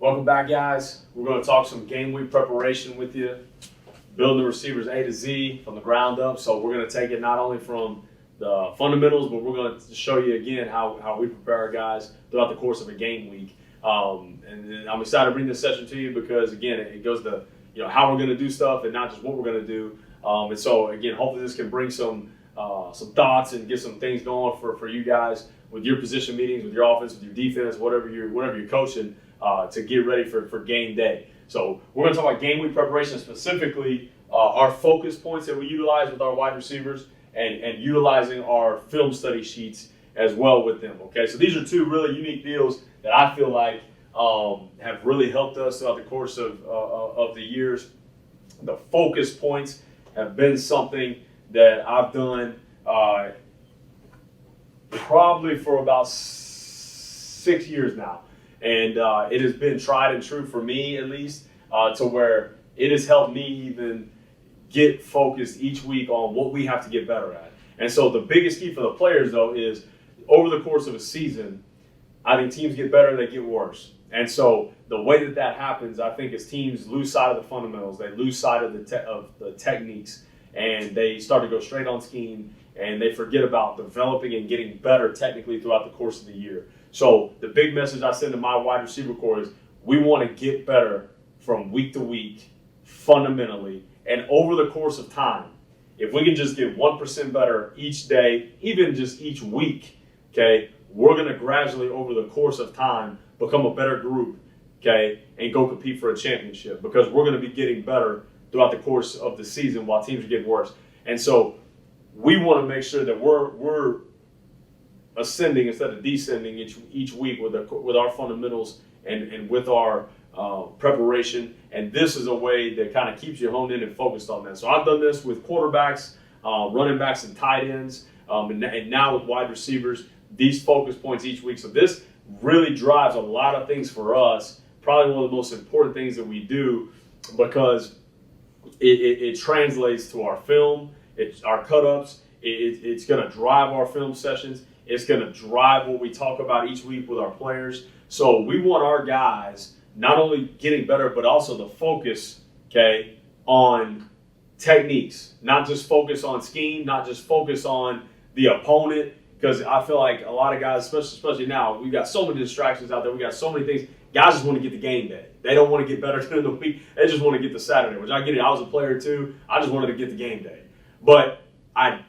Welcome back, guys. We're going to talk some game week preparation with you, building the receivers A to Z from the ground up. So we're going to take it not only from the fundamentals, but we're going to show you again how we prepare our guys throughout the course of a game week. And I'm excited to bring this session to you because, again, it goes to how we're going to do stuff and not just what we're going to do. And so, again, hopefully this can bring some thoughts and get some things going for you guys with your position meetings, with your offense, with your defense, whatever you're coaching. To get ready for game day. So we're going to talk about game week preparation, specifically our focus points that we utilize with our wide receivers and utilizing our film study sheets as well with them. Okay, so these are two really unique deals that I feel like have really helped us throughout the course of the years. The focus points have been something that I've done probably for about 6 years now. And it has been tried and true for me, at least, to where it has helped me even get focused each week on what we have to get better at. And so the biggest key for the players, though, is over the course of a season, I think teams get better, they get worse. And so the way that happens, I think, is teams lose sight of the fundamentals. They lose sight of the techniques, and they start to go straight on scheme, and they forget about developing and getting better technically throughout the course of the year. So the big message I send to my wide receiver core is we want to get better from week to week fundamentally and over the course of time. If we can just get 1% better each day, even just each week, okay, we're going to gradually over the course of time become a better group, okay, and go compete for a championship because we're going to be getting better throughout the course of the season while teams are getting worse. And so we want to make sure that we're ascending instead of descending each week with our fundamentals and with our preparation. And this is a way that kind of keeps you honed in and focused on that. So I've done this with quarterbacks, running backs, and tight ends, and now with wide receivers, these focus points each week. So this really drives a lot of things for us, probably one of the most important things that we do because it translates to our film, our cut-ups. It's going to drive our film sessions. It's going to drive what we talk about each week with our players. So we want our guys not only getting better, but also the focus, okay, on techniques, not just focus on scheme, not just focus on the opponent, because I feel like a lot of guys, especially now, we've got so many distractions out there. We got so many things. Guys just want to get the game day. They don't want to get better during the week. They just want to get the Saturday, which I get it. I was a player too. I just wanted to get the game day. But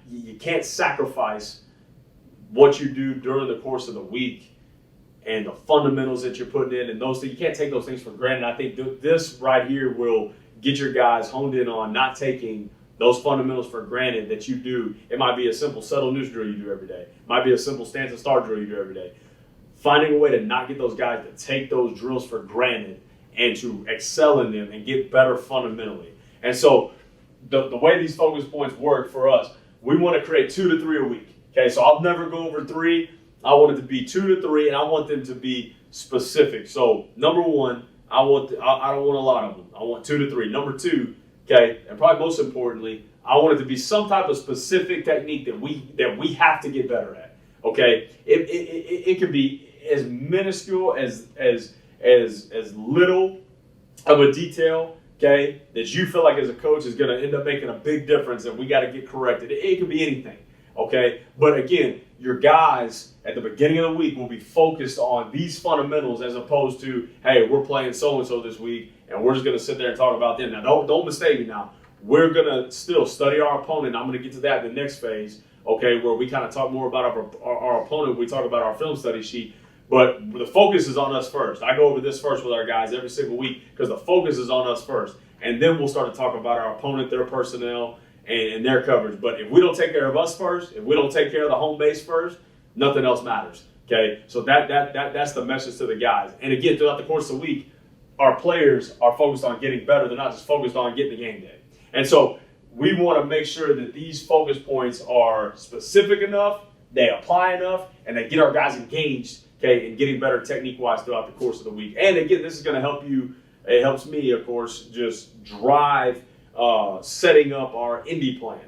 you can't sacrifice what you do during the course of the week and the fundamentals that you're putting in and those things. You can't take those things for granted. I think this right here will get your guys honed in on not taking those fundamentals for granted that you do. It might be a simple settle news drill you do every day. It might be a simple stance and start drill you do every day. Finding a way to not get those guys to take those drills for granted and to excel in them and get better fundamentally. And so the way these focus points work for us, we want to create 2 to 3 a week. Okay, so I'll never go over 3. I want it to be 2 to 3, and I want them to be specific. So number one, I don't want a lot of them. I want 2 to 3. Number 2, okay, and probably most importantly, I want it to be some type of specific technique that we have to get better at. Okay, it can be as minuscule as little of a detail, okay, that you feel like as a coach is going to end up making a big difference, and we got to get corrected. It could be anything. Okay, but again, your guys at the beginning of the week will be focused on these fundamentals as opposed to, hey, we're playing so-and-so this week, and we're just going to sit there and talk about them. Now, don't mistake me now. We're going to still study our opponent. I'm going to get to that in the next phase, okay, where we kind of talk more about our opponent. We talk about our film study sheet, but the focus is on us first. I go over this first with our guys every single week because the focus is on us first, and then we'll start to talk about our opponent, their personnel, and their coverage. But if we don't take care of us first, if we don't take care of the home base first, nothing else matters. Okay, so that's the message to the guys. And again, throughout the course of the week, our players are focused on getting better. They're not just focused on getting the game day. And so we want to make sure that these focus points are specific enough, they apply enough, and they get our guys engaged, okay, in getting better technique-wise throughout the course of the week. And again, this is going to help you. It helps me, of course, just drive setting up our indie plan.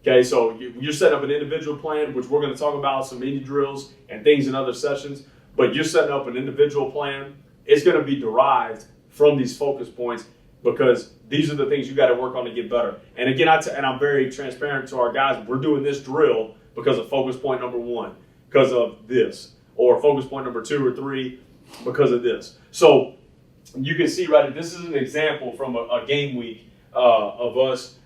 Okay, so you're setting up an individual plan, which we're going to talk about some indie drills and things in other sessions, but you're setting up an individual plan it's going to be derived from these focus points, because these are the things you got to work on to get better. And again, and I'm very transparent to our guys. We're doing this drill because of focus point number 1, because of this, or focus point number 2 or 3, because of this. So you can see right, this is an example from a game week of us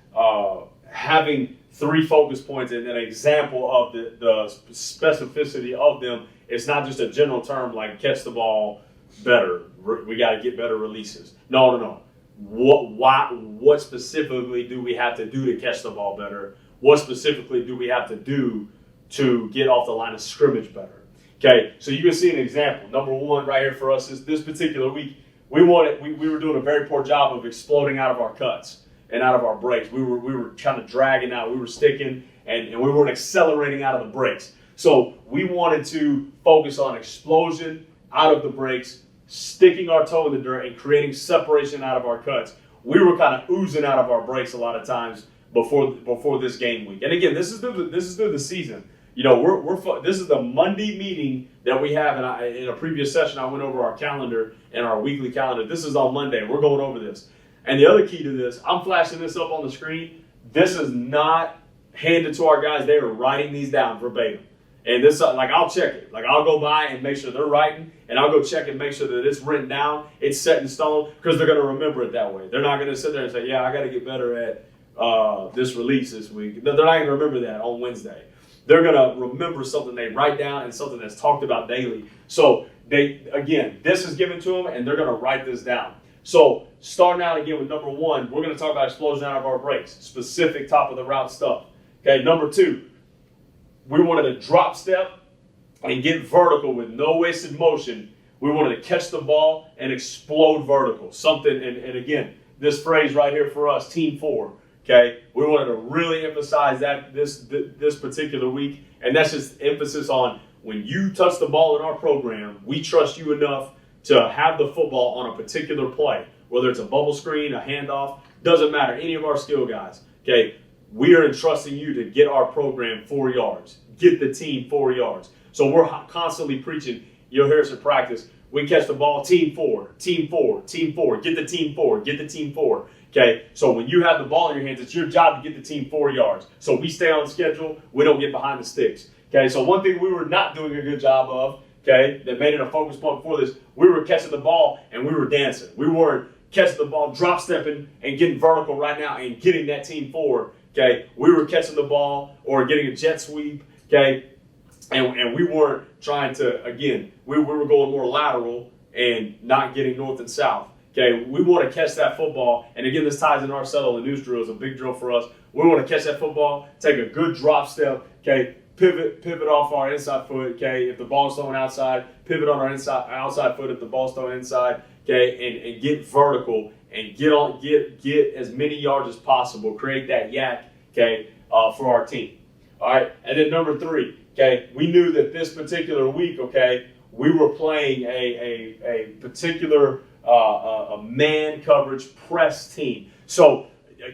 having 3 focus points, and an example of the specificity of them. It's not just a general term like catch the ball better. We got to get better releases. No. What specifically do we have to do to catch the ball better? What specifically do we have to do to get off the line of scrimmage better? Okay, so you can see an example. Number 1 right here for us is this particular week. We were doing a very poor job of exploding out of our cuts and out of our breaks. We were kind of dragging out. We were sticking, and we weren't accelerating out of the breaks. So we wanted to focus on explosion out of the breaks, sticking our toe in the dirt, and creating separation out of our cuts. We were kind of oozing out of our breaks a lot of times before this game week. And again, this is through the season. You know, this is the Monday meeting that we have, and in a previous session, I went over our calendar and our weekly calendar. This is on Monday. We're going over this. And the other key to this, I'm flashing this up on the screen. This is not handed to our guys. They are writing these down verbatim. And this, like, I'll check it. Like, I'll go by and make sure they're writing, and I'll go check and make sure that it's written down, it's set in stone, because they're going to remember it that way. They're not going to sit there and say, yeah, I got to get better at this release this week. They're not going to remember that on Wednesday. They're going to remember something they write down and something that's talked about daily. So, this is given to them, and they're going to write this down. So, starting out again with number 1, we're going to talk about explosion out of our breaks, specific top of the route stuff. Okay, number 2. We wanted to drop step and get vertical with no wasted motion. We wanted to catch the ball and explode vertical. Something, and again, this phrase right here for us, Team 4. Okay, we wanted to really emphasize that this particular week, and that's just emphasis on when you touch the ball in our program, we trust you enough to have the football on a particular play, whether it's a bubble screen, a handoff, doesn't matter, any of our skill guys. Okay. We are entrusting you to get our program 4 yards, get the team 4 yards. So we're constantly preaching. You'll hear us in practice. We catch the ball, team 4, team 4, team 4, get the team 4, get the team 4. Okay, so when you have the ball in your hands, it's your job to get the team 4 yards. So we stay on schedule. We don't get behind the sticks. Okay, so one thing we were not doing a good job of, okay, that made it a focus point for this, we were catching the ball and we were dancing. We weren't catching the ball, drop stepping, and getting vertical right now and getting that team 4. Okay, we were catching the ball or getting a jet sweep, okay, and we weren't trying to, again, we were going more lateral and not getting north and south. Okay, we want to catch that football, and again, this ties in our settle and news drill is a big drill for us. We want to catch that football, take a good drop step, okay, pivot off our inside foot, okay, if the ball's thrown outside, pivot on our outside foot if the ball's thrown inside, okay, and get vertical and get as many yards as possible, create that yak, okay, for our team. All right, and then number 3, okay, we knew that this particular week, okay, we were playing a particular a man coverage press team. So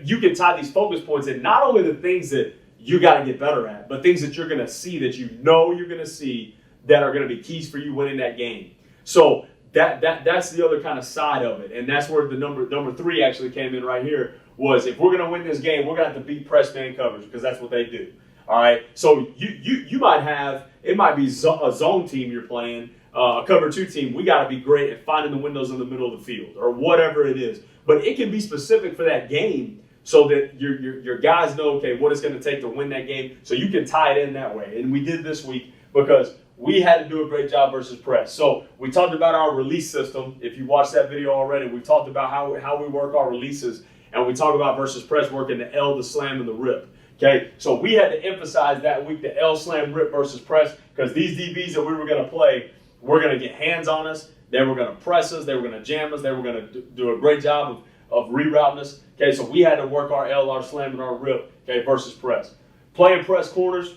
you can tie these focus points in not only the things that you got to get better at, but things that you're going to see that you know you're going to see that are going to be keys for you winning that game. So that's the other kind of side of it, and that's where the number 3 actually came in right here. Was if we're going to win this game, we're going to have to beat press man coverage because that's what they do. All right, so you might have, it might be a zone team you're playing, a cover 2 team. We got to be great at finding the windows in the middle of the field or whatever it is. But it can be specific for that game so that your guys know, okay, what it's going to take to win that game. So you can tie it in that way. And we did this week because we had to do a great job versus press. So we talked about our release system. If you watched that video already, we talked about how we work our releases. And we talk about versus press working the L, the slam, and the rip. Okay, so we had to emphasize that week the L, slam, rip versus press because these DBs that we were going to play were going to get hands on us. They were going to press us. They were going to jam us. They were going to do a great job of rerouting us. Okay, so we had to work our L, our slam, and our rip, okay, versus press. Playing press corners,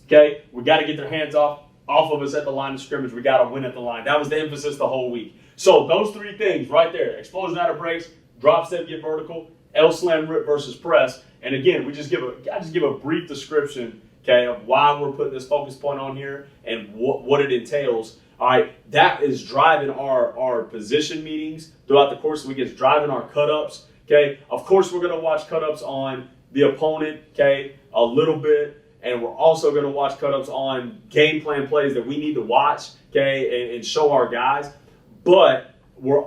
okay, we got to get their hands off of us at the line of scrimmage. We got to win at the line. That was the emphasis the whole week. So those 3 things right there, explosion out of breaks, drop step, get vertical, L, slam, rip versus press. And again, I just give a brief description, okay, of why we're putting this focus point on here and what it entails All right, that is driving our position meetings throughout the course of the week. It's driving our cut-ups, okay? Of course, we're going to watch cut-ups on the opponent, okay, a little bit. And we're also going to watch cut-ups on game plan plays that we need to watch, okay, and show our guys. But we're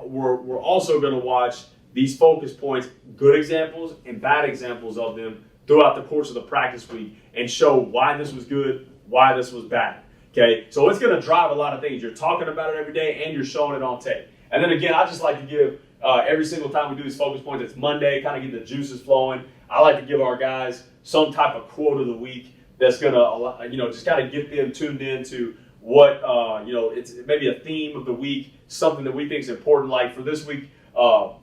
also going to watch these focus points, good examples and bad examples of them throughout the course of the practice week, and show why this was good, why this was bad. Okay, so it's going to drive a lot of things. You're talking about it every day, and you're showing it on tape. And then again, I just like to give every single time we do these focus points, it's Monday, kind of get the juices flowing. I like to give our guys some type of quote of the week that's going to, just kind of get them tuned into what, it's maybe a theme of the week, something that we think is important. Like for this week,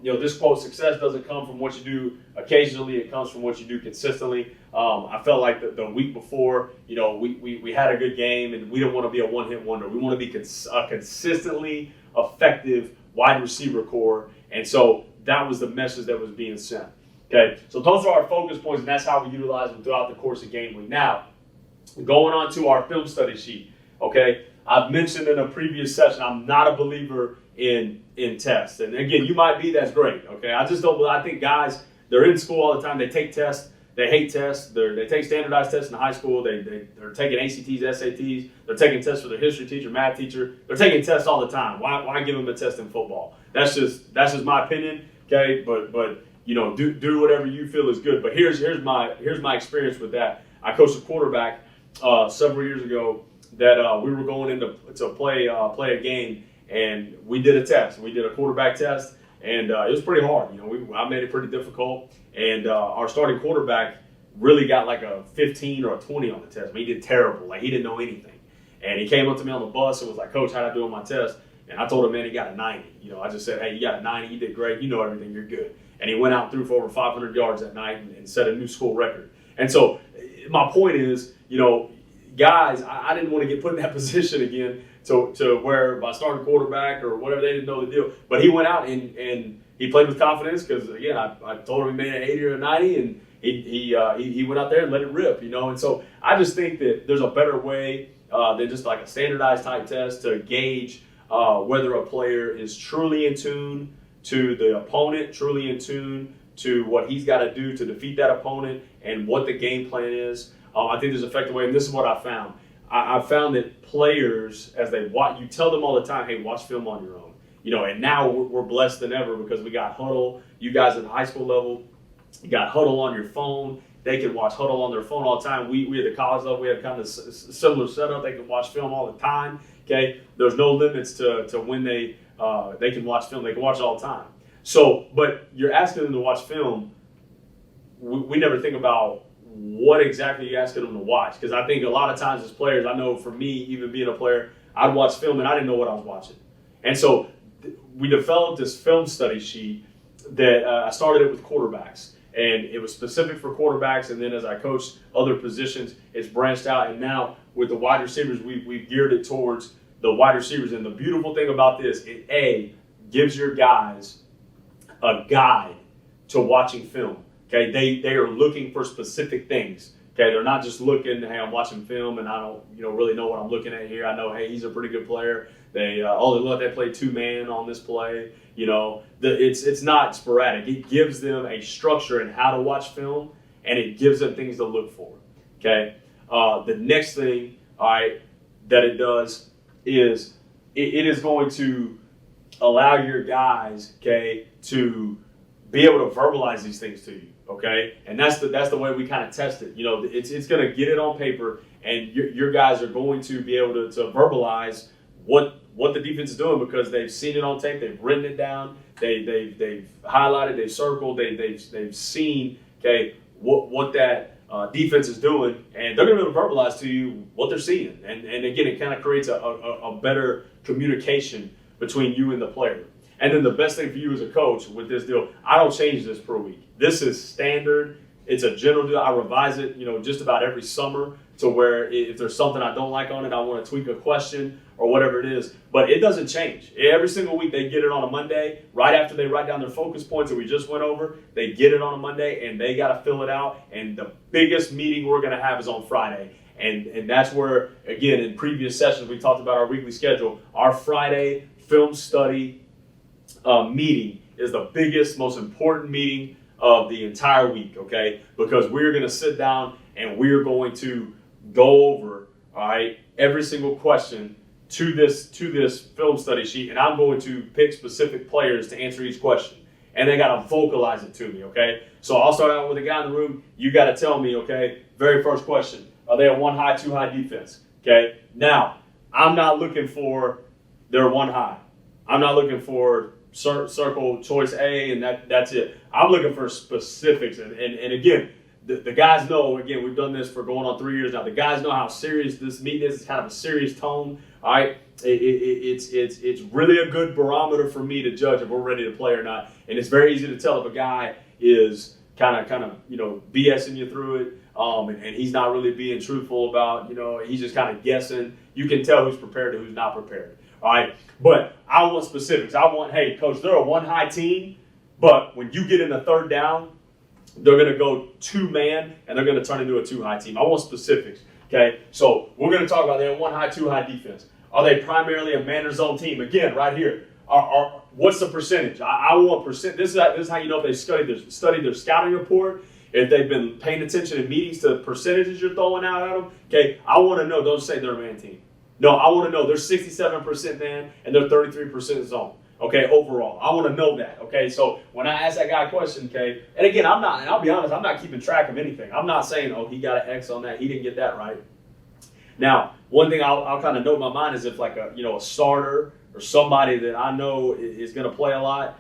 this quote, success doesn't come from what you do occasionally, it comes from what you do consistently. I felt like the week before, we had a good game, and we don't want to be a one-hit wonder. We want to be a consistently effective wide receiver core, and so that was the message that was being sent. Okay, so those are our focus points, and that's how we utilize them throughout the course of game week. Now, going on to our film study sheet, okay, I've mentioned in a previous session, I'm not a believer in tests. And again, you might be, that's great, okay? I think guys, they're in school all the time, they take tests, they hate tests, they take standardized tests in high school, they're taking ACTs, SATs, they're taking tests for their history teacher, math teacher, they're taking tests all the time. Why give them a test in football? That's just my opinion, okay? But do whatever you feel is good. But here's my experience with that. I coached a quarterback several years ago that we were going in to play a game, and we did a test. We did a quarterback test, and it was pretty hard. I made it pretty difficult, and our starting quarterback really got like a 15 or a 20 on the test. He did terrible. Like, he didn't know anything. And he came up to me on the bus and was like, "Coach, how'd I do on my test?" And I told him, "Man, he got a 90. I just said, "Hey, you got a 90. You did great. You know everything. You're good." And he went out and threw for over 500 yards that night and set a new school record. And so my point is, guys, I didn't want to get put in that position again to where my starting quarterback or whatever, they didn't know the deal. But he went out and he played with confidence because, again, I told him he made an 80 or a 90, and he went out there and let it rip, And so I just think that there's a better way than just like a standardized type test to gauge whether a player is truly in tune to the opponent, truly in tune to what he's got to do to defeat that opponent and what the game plan is. I think there's an effective way, and this is what I found. I found that players, as they watch, you tell them all the time, "Hey, watch film on your own." And now we're blessed than ever because we got Huddle. You guys at the high school level, you got Huddle on your phone. They can watch Huddle on their phone all the time. We at the college level, we have kind of similar setup. They can watch film all the time. Okay, there's no limits to when they can watch film. They can watch it all the time. So, but you're asking them to watch film. We never think about what exactly you're asking them to watch, because I think a lot of times as players, I know for me, even being a player, I'd watch film and I didn't know what I was watching. And so we developed this film study sheet that I started it with quarterbacks, and it was specific for quarterbacks. And then as I coached other positions, it's branched out. And now with the wide receivers, we've geared it towards the wide receivers. And the beautiful thing about this, it gives your guys a guide to watching film. Okay, they are looking for specific things. Okay, they're not just looking, "Hey, I'm watching film and I don't really know what I'm looking at here. I know, hey, he's a pretty good player. They played 2-man on this play." It's not sporadic. It gives them a structure in how to watch film, and it gives them things to look for. Okay, the next thing, all right, that it does is it is going to allow your guys, okay, to be able to verbalize these things to you, okay? And that's the way we kind of test it. It's going to get it on paper, and your guys are going to be able to verbalize what the defense is doing because they've seen it on tape, they've written it down, they've highlighted, they've circled, they've seen, okay, what that defense is doing, and they're going to be able to verbalize to you what they're seeing. And again, it kind of creates a better communication between you and the player. And then the best thing for you as a coach with this deal, I don't change this per week. This is standard. It's a general deal. I revise it, just about every summer to where if there's something I don't like on it, I want to tweak a question or whatever it is. But it doesn't change. Every single week they get it on a Monday. Right after they write down their focus points that we just went over, they get it on a Monday and they got to fill it out. And the biggest meeting we're going to have is on Friday. And that's where, again, in previous sessions, we talked about our weekly schedule. Our Friday film study meeting is the biggest, most important meeting of the entire week, okay? Because we're going to sit down and we're going to go over, all right, every single question to this film study sheet, and I'm going to pick specific players to answer each question. And they got to vocalize it to me, okay? So I'll start out with a guy in the room. You got to tell me, okay, very first question. Are they a 1-high, 2-high defense? Okay? Now, I'm not looking for their 1-high. I'm not looking for circle choice A and that's it. I'm looking for specifics. And again, the guys know, again, we've done this for going on 3 years now. The guys know how serious this meeting is. It's kind of a serious tone, all right? It's really a good barometer for me to judge if we're ready to play or not. And it's very easy to tell if a guy is kind of BSing you through it, and he's not really being truthful about, he's just kind of guessing. You can tell who's prepared and who's not prepared. All right, but I want specifics. I want, hey, coach, they're a 1-high team, but when you get in the third down, they're going to go 2-man and they're going to turn into a 2-high team. I want specifics. Okay, so we're going to talk about their 1-high, 2-high defense. Are they primarily a man or zone team? Again, right here. What's the percentage? I want percent. This is how you know if they studied their scouting report, if they've been paying attention in meetings to the percentages you're throwing out at them. Okay, I want to know. Don't say they're a man team. No, I want to know they're 67% man and they're 33% zone. Okay, overall. I want to know that. Okay, so when I ask that guy a question, okay, and again, and I'll be honest, I'm not keeping track of anything. I'm not saying, oh, he got an X on that, he didn't get that right. Now, one thing I'll kind of note in my mind is if like a starter or somebody that I know is going to play a lot,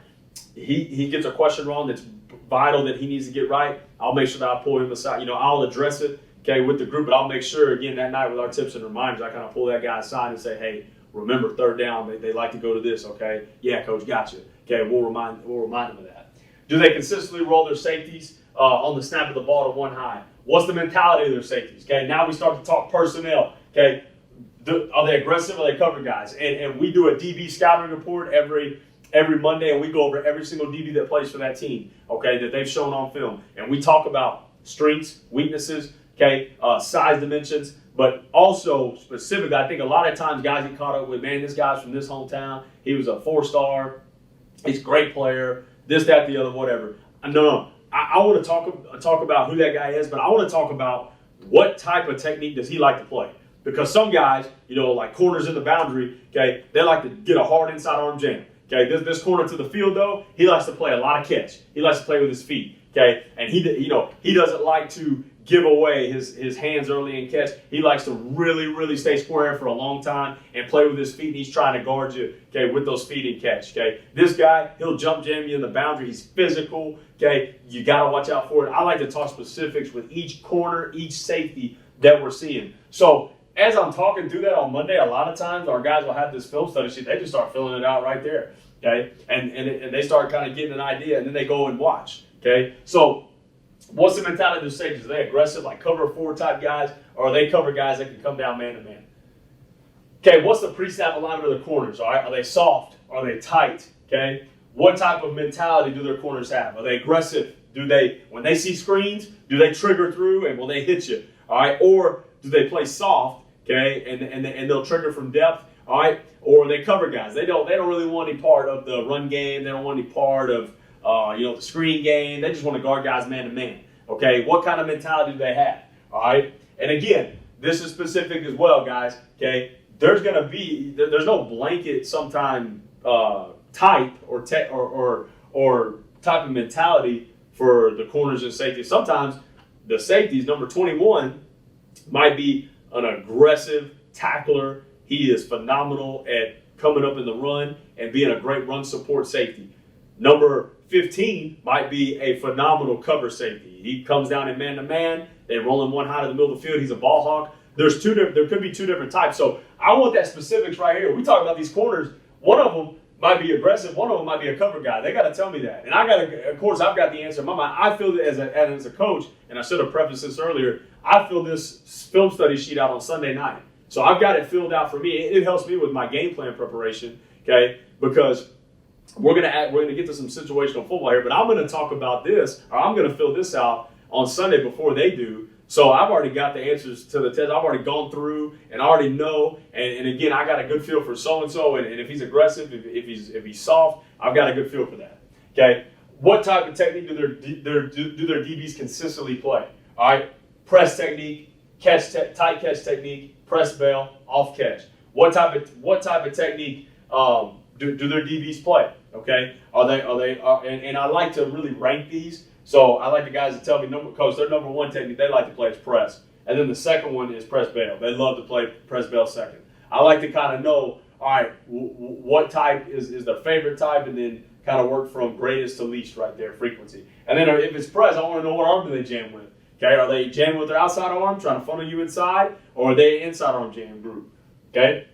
he gets a question wrong that's vital that he needs to get right, I'll make sure that I pull him aside. I'll address it, okay, with the group, but I'll make sure, again, that night with our tips and reminders, I kind of pull that guy aside and say, hey, remember, third down, they like to go to this, okay? Yeah, coach, gotcha. Okay, we'll remind them of that. Do they consistently roll their safeties on the snap of the ball to 1-high? What's the mentality of their safeties? Okay, now we start to talk personnel. Okay, are they aggressive? Are they cover guys? And we do a DB scouting report every Monday, and we go over every single DB that plays for that team, okay, that they've shown on film. And we talk about strengths, weaknesses, okay, size dimensions, but also specifically, I think a lot of times guys get caught up with, man, this guy's from this hometown. He was a 4-star. He's a great player. This, that, the other, whatever. No. I want to talk about who that guy is, but I want to talk about what type of technique does he like to play. Because some guys, like corners in the boundary, okay, they like to get a hard inside arm jam. Okay, this corner to the field, though, he likes to play a lot of catch. He likes to play with his feet. Okay, and he doesn't like to give away his hands early in catch. He likes to really, really stay square for a long time and play with his feet, and he's trying to guard you, okay, with those feet in catch, okay? This guy, he'll jump jam you in the boundary. He's physical, okay? You got to watch out for it. I like to talk specifics with each corner, each safety that we're seeing. So as I'm talking through that on Monday, a lot of times our guys will have this film study sheet. They just start filling it out right there, okay? And they start kind of getting an idea, and then they go and watch, okay? So what's the mentality of the safeties? Are they aggressive, like cover 4 type guys, or are they cover guys that can come down man to man? Okay, what's the pre-snap alignment of the corners? All right, are they soft? Are they tight? Okay, what type of mentality do their corners have? Are they aggressive? When they see screens, do they trigger through and will they hit you? All right, or do they play soft? Okay, and they'll trigger from depth. All right, or they cover guys. They don't really want any part of the run game. They don't want any part of the screen game. They just want to guard guys man to man. Okay, what kind of mentality do they have? All right, and again, this is specific as well, guys. Okay, there's no blanket sometime type or type of mentality for the corners and safeties. Sometimes the safeties, number 21, might be an aggressive tackler. He is phenomenal at coming up in the run and being a great run support safety. Number 15 might be a phenomenal cover safety. He comes down in man-to-man. They roll him 1 high to the middle of the field. He's a ball hawk. There could be 2 different types. So I want that specifics right here. We talk about these corners. One of them might be aggressive. One of them might be a cover guy. They got to tell me that. And of course, I've got the answer in my mind. I feel that as a coach, and I should have prefaced this earlier, I fill this film study sheet out on Sunday night. So I've got it filled out for me. It helps me with my game plan preparation, okay? Because we're gonna get to some situational football here, but I'm gonna talk about this, or I'm gonna fill this out on Sunday before they do, So I've already got the answers to the test. I've already gone through and I already know. And again, I got a good feel for so-and-so. And if he's aggressive, if he's soft, I've got a good feel for that. Okay. What type of technique do their DBs consistently play? All right. Press technique, tight catch technique, press bail, off catch. What type of technique do their DBs play? Okay. And I like to really rank these. So I like the guys to tell me, coach, their number one technique they like to play is press. And then the second one is press bail. They love to play press bail second. I like to kind of know, all right, what type is their favorite type, and then kind of work from greatest to least right there, frequency. And then if it's press, I want to know what arm do they jam with. Okay, are they jamming with their outside arm, trying to funnel you inside, or are they inside arm jam group? Okay.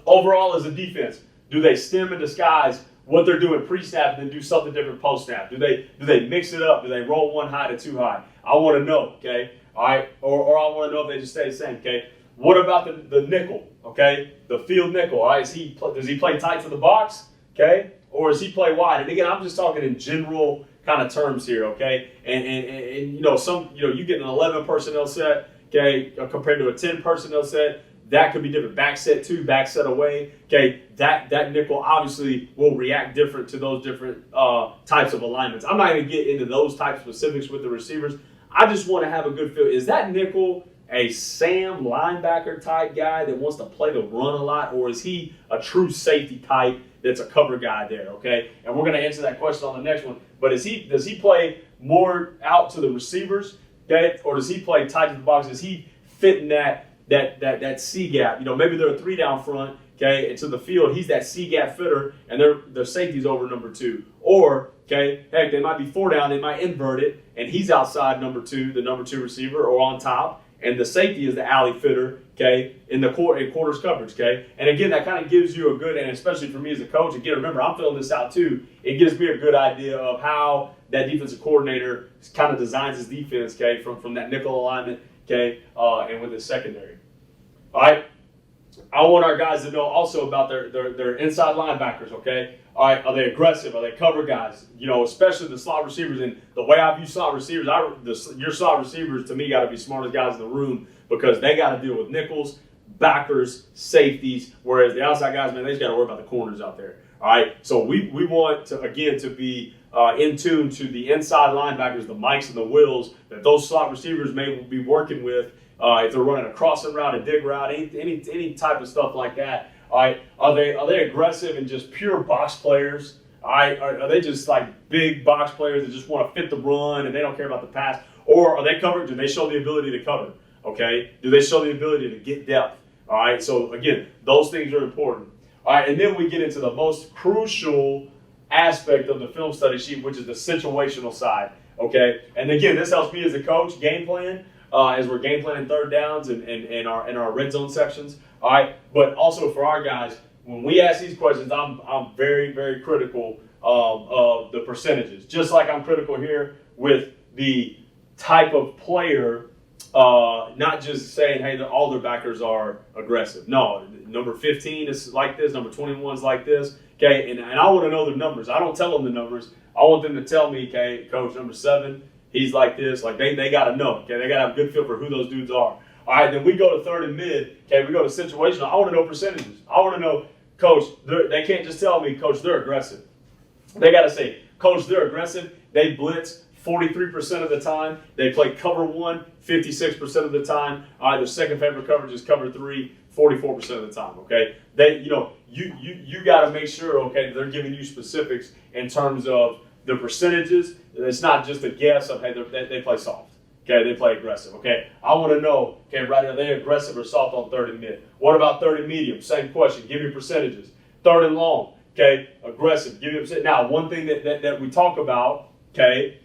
Overall, as a defense, do they stem and disguise what they're doing pre-snap and then do something different post-snap? Do they mix it up? Do they roll one high to two high? I want to know, okay? All right, or I want to know if they just stay the same, okay? What about the nickel, okay? The field nickel, all right? Does he play tight to the box, okay? Or does he play wide? And again, I'm just talking in general kind of terms here, okay? And you get an 11 personnel set, okay, compared to a 10 personnel set. That could be different. Back set two, back set away. Okay, that nickel obviously will react different to those different types of alignments. I'm not going to get into those type specifics with the receivers. I just want to have a good feel. Is that nickel a Sam linebacker type guy that wants to play the run a lot, or is he a true safety type that's a cover guy there? Okay, and we're going to answer that question on the next one. But does he play more out to the receivers, okay, or does he play tight to the box? Is he fitting that C gap? Maybe they're a 3 down front, okay, and to the field, he's that C gap fitter, and their safety's over number 2. Or, okay, heck, they might be 4 down, they might invert it, and he's outside number 2, the number 2 receiver, or on top, and the safety is the alley fitter, okay, in quarters coverage, okay. And again, that kind of gives you a good, and especially for me as a coach, again, remember, I'm filling this out too. It gives me a good idea of how that defensive coordinator kind of designs his defense, okay, from that nickel alignment, okay, and with his secondary. All right. I want our guys to know also about their inside linebackers, okay? All right, are they aggressive? Are they cover guys? Especially the slot receivers. And the way I view slot receivers, your slot receivers to me got to be smartest guys in the room, because they got to deal with nickels, backers, safeties, whereas the outside guys, man, they just got to worry about the corners out there. All right, so we want to, again, to be in tune to the inside linebackers, the Mikes and the Wills, that those slot receivers may be working with. If they're running a crossing route, a dig route, any type of stuff like that. All right, are they aggressive and just pure box players? All right, are they just like big box players that just want to fit the run and they don't care about the pass? Or are they covered? Do they show the ability to cover? Okay, do they show the ability to get depth? All right, so again, those things are important. All right, and then we get into the most crucial aspect of the film study sheet, which is the situational side. Okay, and again, this helps me as a coach game plan. As we're game planning third downs and our red zone sections, all right. But also for our guys, when we ask these questions, I'm very, very critical of the percentages. Just like I'm critical here with the type of player, not just saying, hey, all their backers are aggressive. No, number 15 is like this, number 21 is like this. Okay, and I want to know the numbers. I don't tell them the numbers. I want them to tell me, okay, coach, number 7. He's like this. Like they got to know. Okay, they got to have a good feel for who those dudes are. All right, then we go to third and mid. Okay, we go to situational. I want to know percentages. I want to know, coach. They can't just tell me, coach, they're aggressive. They got to say, coach, they're aggressive. They blitz 43% of the time. They play cover 1 56% of the time. All right, their second favorite coverage is cover 3 44% of the time. Okay, you got to make sure, okay, they're giving you specifics in terms of the percentages. It's not just a guess of, hey, they play soft. Okay, they play aggressive. Okay, I want to know, okay, right, are they aggressive or soft on third and mid? What about third and medium? Same question. Give me percentages. Third and long, okay, aggressive. Give me percent. Now, one thing that we talk about, okay,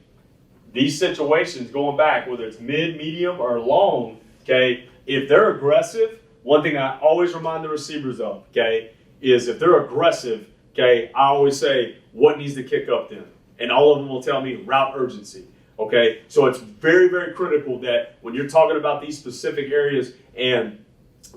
these situations going back, whether it's mid, medium, or long, okay, if they're aggressive, one thing I always remind the receivers of, okay, is if they're aggressive, okay, I always say, what needs to kick up then? And all of them will tell me route urgency. Okay, so it's very, very critical that when you're talking about these specific areas and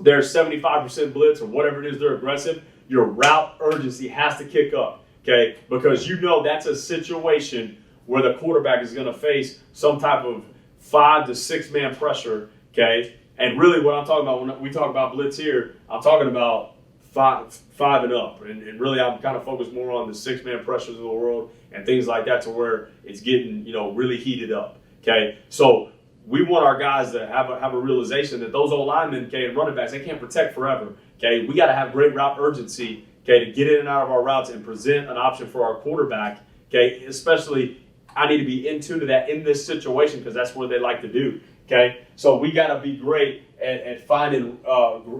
they're 75% blitz or whatever it is, they're aggressive, your route urgency has to kick up. Okay, because that's a situation where the quarterback is going to face some type of 5 to 6 man pressure, okay? And really what I'm talking about when we talk about blitz here, I'm talking about five and up. And really I'm kind of focused more on the 6 man pressures of the world and things like that to where it's getting, really heated up, okay? So we want our guys to have a realization that those old linemen, okay, and running backs, they can't protect forever, okay? We got to have great route urgency, okay, to get in and out of our routes and present an option for our quarterback, okay? Especially, I need to be in tune to that in this situation because that's what they like to do, okay? So we got to be great at finding,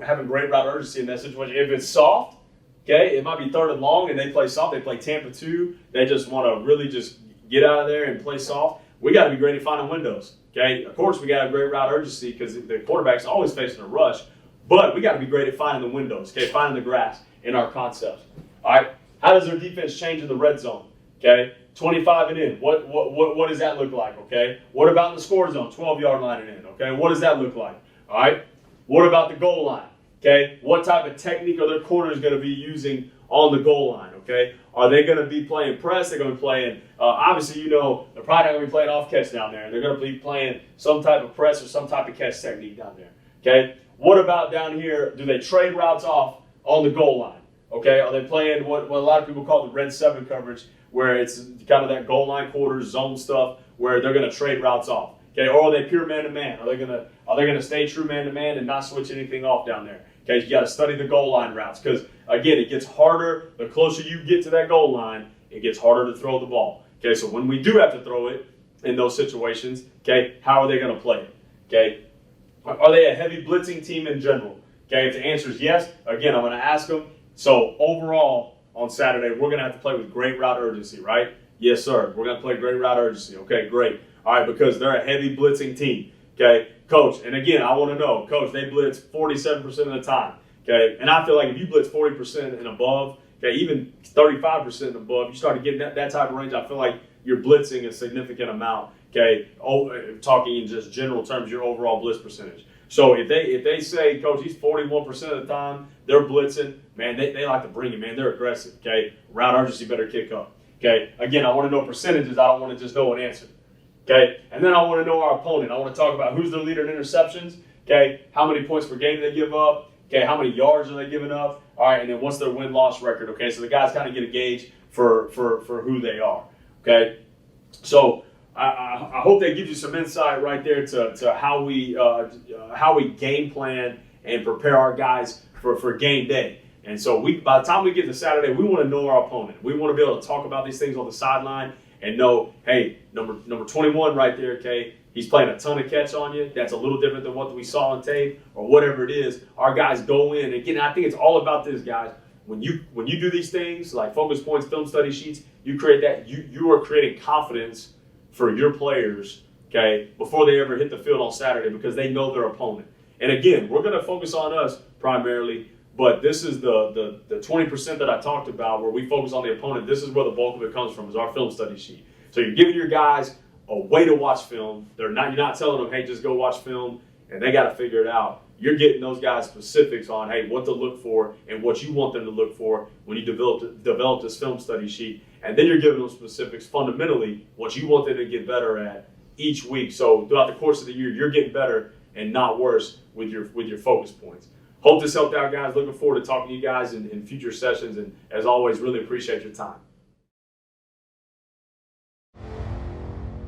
having great route urgency in that situation. If it's soft, okay, it might be 3rd and long and they play soft. They play Tampa 2. They just want to really just get out of there and play soft. We got to be great at finding windows, okay? Of course, we got to have great route urgency because the quarterback's always facing a rush, but we got to be great at finding the windows, okay, finding the grass in our concepts. All right, how does their defense change in the red zone, okay? 25 and in, what does that look like, okay? What about in the score zone, 12-yard line and in, okay? What does that look like, all right? What about the goal line, okay? What type of technique are their corners going to be using on the goal line, okay? Are they going to be playing press? They're going to be playing, obviously, they're probably not going to be playing off catch down there. They're going to be playing some type of press or some type of catch technique down there, okay? What about down here? Do they trade routes off on the goal line, okay? Are they playing what a lot of people call the red 7 coverage, where it's kind of that goal line quarters zone stuff where they're going to trade routes off, okay? Or are they pure man-to-man? Are they going to stay true man-to-man and not switch anything off down there? Okay, you got to study the goal line routes because, again, it gets harder. The closer you get to that goal line, it gets harder to throw the ball. Okay, so when we do have to throw it in those situations, okay, how are they going to play it? Okay, are they a heavy blitzing team in general? Okay, if the answer is yes, again, I'm going to ask them. So overall, on Saturday, we're going to have to play with great route urgency, right? Yes, sir. We're going to play great route urgency. Okay, great. All right, because they're a heavy blitzing team. Okay, Coach, and again, I want to know, Coach, they blitz 47% of the time, okay? And I feel like if you blitz 40% and above, okay, even 35% and above, you start to get that type of range, I feel like you're blitzing a significant amount, okay? Talking in just general terms, your overall blitz percentage. So if they say, Coach, he's 41% of the time, they're blitzing, man, they like to bring it, man. They're aggressive, okay? Route urgency better kick up, okay? Again, I want to know percentages. I don't want to just know an answer. Okay, and then I want to know our opponent. I want to talk about who's their leader in interceptions. Okay, how many points per game they give up. Okay, how many yards are they giving up? All right, and then what's their win-loss record? Okay, so the guys kind of get a gauge for who they are. Okay, so I hope that gives you some insight right there to how we game plan and prepare our guys for game day. And so by the time we get to Saturday, we want to know our opponent. We want to be able to talk about these things on the sideline and know, hey, number 21 right there, okay, he's playing a ton of catch on you. That's a little different than what we saw on tape or whatever it is. Our guys go in. Again, I think it's all about this, guys. When you do these things like focus points, film study sheets, you create that. You are creating confidence for your players, okay, before they ever hit the field on Saturday because they know their opponent. And again, we're going to focus on us primarily. But this is the 20% that I talked about where we focus on the opponent. This is where the bulk of it comes from, is our film study sheet. So you're giving your guys a way to watch film. You're not telling them, hey, just go watch film, and they got to figure it out. You're getting those guys specifics on, hey, what to look for and what you want them to look for when you develop this film study sheet. And then you're giving them specifics, fundamentally, what you want them to get better at each week. So throughout the course of the year, you're getting better and not worse with your focus points. Hope this helped out, guys. Looking forward to talking to you guys in future sessions. And as always, really appreciate your time.